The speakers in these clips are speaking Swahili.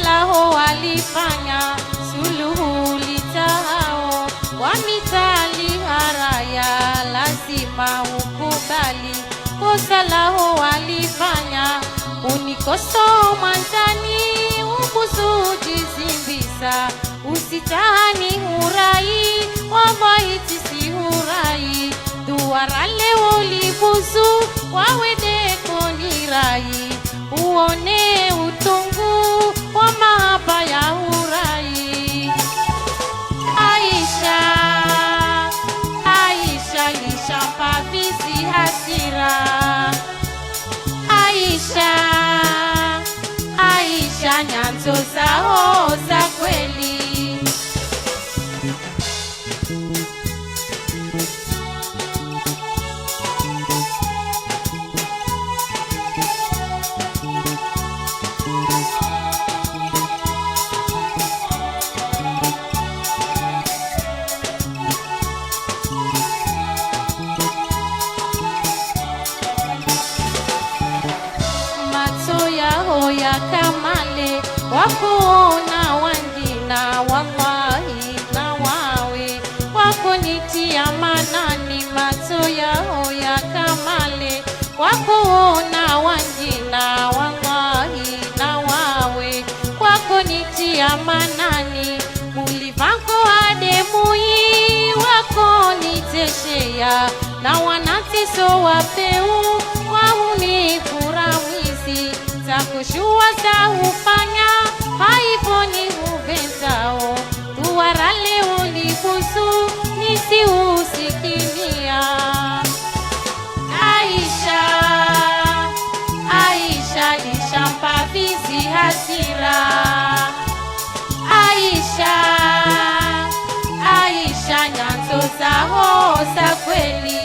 Laho walifanya suluhu litahao wamitali haraya lazima ukubali kosa laho walifanya unikoso mwanzani ukusuji zimbisa usitahani hurai wabaiti si hurai duwara leo libusu wawedeko nirai uone utungu wa mahaba ya hurai. Aisha, Aisha lishampa visi hasira. Aisha, Aisha nyanzo zao za kweli. Ya kamale wakuona wangina wallahi na wawe wakunitia manani macho yao ya kamale wakuona wangina wallahi na wawe wakunitia manani mulivako ademui wakoniteshea na wanatiso wapeu wahunifuramwizi takushua za ufanya haifoni uvenzao duwara leo libusu nisi usikinia. Aisha, Aisha lishampa visi hasira. Aisha, Aisha nyanzo zao za kweli.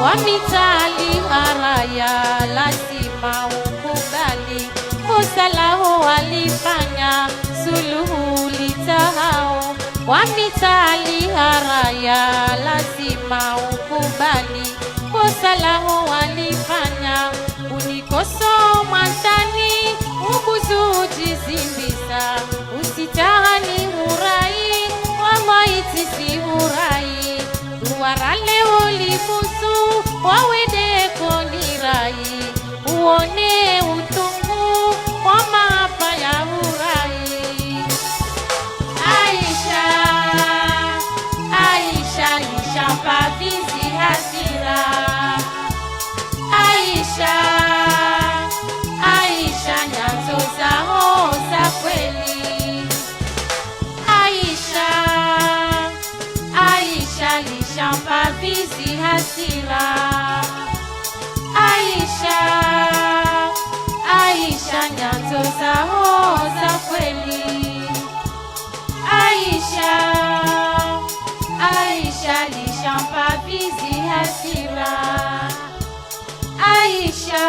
Wamitali haraya lazima ukubali kosa laho walifanya suluhu litahao wamitali haraya lazima ukubali kosa laho walifanya unikoso mwanzani ubuzuji zimbisa usitahani hurai wamaiti si hurai duwara leo libusu wawedeko nirai uone utungu wa mahaba ya hurai. Aisha, Aisha lishampa visi hasira. Aisha, Aisha nyanzo zao za kweli. Aisha, Aisha lishampa visi hasira. Aisha, Aisha nyanzo zao za kweli. Aisha, Aisha lishampa visi hasira. Aisha